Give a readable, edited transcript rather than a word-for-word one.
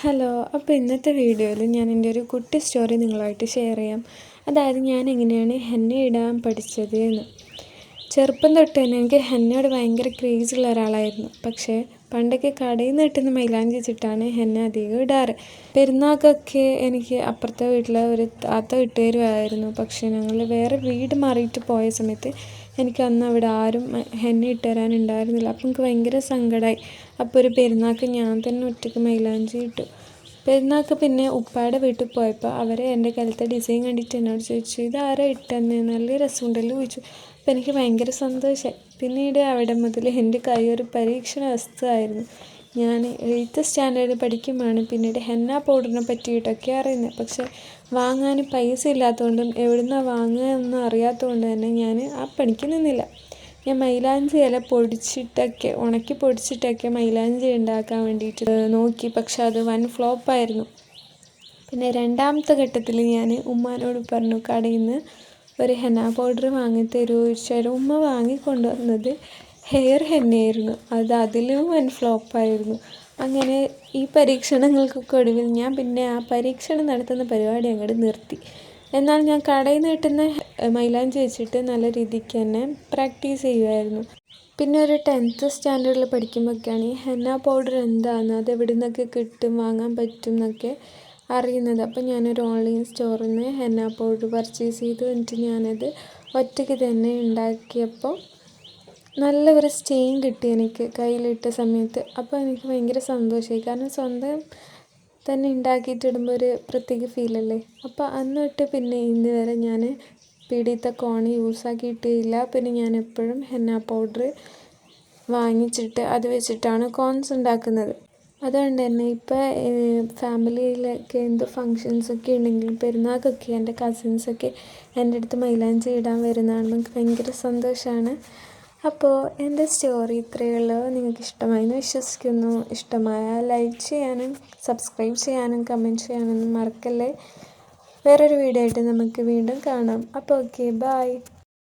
Hello. അപ്പോൾ ഇന്നത്തെ വീഡിയോയിൽ ഞാൻ എൻ്റെ ഒരു കുട്ടി സ്റ്റോറി നിങ്ങളുമായിട്ട് ഷെയർ ചെയ്യാം. അതായത് ഞാൻ എങ്ങനെയാണ് ഹെന്ന ഇടാൻ പഠിച്ചത് എന്ന്. ചെറുപ്പം തൊട്ട് തന്നെ എനിക്ക് ഹെന്നയോട് ഭയങ്കര ക്രേസുള്ള ഒരാളായിരുന്നു. പക്ഷേ പണ്ടൊക്കെ കടയിൽ നിന്ന് കിട്ടുന്ന മൈലാഞ്ചി വെച്ചിട്ടാണ് ഹെന്ന അധികം ഇടാറ്. പെരുന്നാൾക്കൊക്കെ എനിക്ക് അപ്പുറത്തെ വീട്ടിലെ ഒരു താത്ത ഇട്ട് തരുമായിരുന്നു. പക്ഷേ ഞങ്ങൾ വേറെ വീട് മാറിയിട്ട് പോയ സമയത്ത് എനിക്ക് അന്ന് അവിടെ ആരും ഹെന്ന ഇട്ട് തരാനുണ്ടായിരുന്നില്ല. അപ്പം എനിക്ക് ഭയങ്കര സങ്കടമായി. അപ്പോൾ ഒരു പെരുന്നാൾക്ക് ഞാൻ തന്നെ ഒറ്റയ്ക്ക് മൈലാഞ്ചി ഇട്ടു. പെരുന്നാൾക്ക് പിന്നെ ഉപ്പായുടെ വീട്ടിൽ പോയപ്പോൾ അവർ എൻ്റെ കയ്യിലത്തെ ഡിസൈൻ കണ്ടിട്ട് എന്നോട് ചോദിച്ചു, ഇതാരാ ഇട്ടെന്ന്, നല്ല രസമുണ്ടല്ലോ ചോദിച്ചു. അപ്പോൾ എനിക്ക് ഭയങ്കര സന്തോഷമായി. പിന്നീട് അവിടെ മുതൽ എൻ്റെ കൈ ഒരു പരീക്ഷണ വസ്തുവായിരുന്നു. ഞാൻ 8th സ്റ്റാൻഡേർഡ് പഠിക്കുമ്പോഴാണ് പിന്നീട് ഹെന്ന പൗഡറിനെ പറ്റിയിട്ടൊക്കെ അറിയുന്നത്. പക്ഷേ വാങ്ങാൻ പൈസ ഇല്ലാത്തതുകൊണ്ടും എവിടുന്നാണ് വാങ്ങുക എന്ന് അറിയാത്തതുകൊണ്ട് തന്നെ ഞാൻ ആ പണിക്ക് നിന്നില്ല. ഞാൻ മൈലാഞ്ചി ഇല പൊടിച്ചിട്ടൊക്കെ ഉണക്കി പൊടിച്ചിട്ടൊക്കെ മൈലാഞ്ചി ഉണ്ടാക്കാൻ വേണ്ടിയിട്ട് നോക്കി. പക്ഷെ അത് വൻ ഫ്ലോപ്പായിരുന്നു. പിന്നെ രണ്ടാമത്തെ ഘട്ടത്തിൽ ഞാൻ ഉമ്മാനോട് പറഞ്ഞു, കടയിൽ നിന്ന് ഒരു ഹെന്ന പൗഡർ വാങ്ങി തരുമോ ചോദിച്ചാൽ ഉമ്മ വാങ്ങിക്കൊണ്ടുവന്നത് ഹെയർ ഹെന്നയായിരുന്നു. അത് അതിലും വൻ ഫ്ലോപ്പായിരുന്നു. അങ്ങനെ ഈ പരീക്ഷണങ്ങൾക്കൊക്കെ ഒടുവിൽ ഞാൻ പിന്നെ ആ പരീക്ഷണം നടത്തുന്ന പരിപാടി അങ്ങോട്ട് നിർത്തി. എന്നാൽ ഞാൻ കടയിൽ നിന്ന് കിട്ടുന്ന മൈലാഞ്ചി വെച്ചിട്ട് നല്ല രീതിക്ക് തന്നെ പ്രാക്ടീസ് ചെയ്യുമായിരുന്നു. പിന്നെ ഒരു 10th സ്റ്റാൻഡേർഡിൽ പഠിക്കുമ്പോഴൊക്കെയാണ് ഈ ഹെന്ന പൗഡർ എന്താണെന്ന്, അത് എവിടെ നിന്നൊക്കെ കിട്ടും, വാങ്ങാൻ പറ്റും എന്നൊക്കെ അറിയുന്നത്. അപ്പം ഞാനൊരു ഓൺലൈൻ സ്റ്റോറിൽ നിന്ന് ഹെന്ന പൗഡർ പർച്ചേസ് ചെയ്തു. എന്നിട്ട് ഞാനത് ഒറ്റയ്ക്ക് തന്നെ ഉണ്ടാക്കിയപ്പോൾ നല്ല ഒരു സ്റ്റെയിൻ കിട്ടി എനിക്ക് കയ്യിലിട്ട സമയത്ത്. അപ്പോൾ എനിക്ക് ഭയങ്കര സന്തോഷമായി. കാരണം സ്വന്തം തന്നെ ഉണ്ടാക്കിയിട്ടിടുമ്പോൾ ഒരു പ്രത്യേക ഫീലല്ലേ. അപ്പോൾ അന്ന് തൊട്ട് പിന്നെ ഇന്ന് വരെ ഞാൻ പിടിയത്തെ കോൺ യൂസാക്കിയിട്ടില്ല. പിന്നെ ഞാൻ എപ്പോഴും ഹെന്ന പൗഡർ വാങ്ങിച്ചിട്ട് അത് വെച്ചിട്ടാണ് കോൺസ് ഉണ്ടാക്കുന്നത്. അതുകൊണ്ട് തന്നെ ഇപ്പോൾ ഫാമിലിയിലൊക്കെ എന്ത് ഫങ്ഷൻസൊക്കെ ഉണ്ടെങ്കിലും പെരുന്നാൾക്കൊക്കെ എൻ്റെ കസിൻസൊക്കെ എൻ്റെ അടുത്ത് മൈലാഞ്ചി ഇടാൻ വരുന്നതാണ്. നമുക്ക് ഭയങ്കര സന്തോഷമാണ്. അപ്പോൾ എൻ്റെ സ്റ്റോറി ഇത്രയേ ഉള്ളൂ. നിങ്ങൾക്ക് ഇഷ്ടമായി എന്ന് വിശ്വസിക്കുന്നു. ഇഷ്ടമായാൽ ലൈക്ക് ചെയ്യാനും സബ്സ്ക്രൈബ് ചെയ്യാനും കമൻറ്റ് ചെയ്യാനൊന്നും മറക്കല്ലേ. വേറൊരു വീഡിയോ ആയിട്ട് നമുക്ക് വീണ്ടും കാണാം. അപ്പോൾ ഓക്കെ, ബൈ.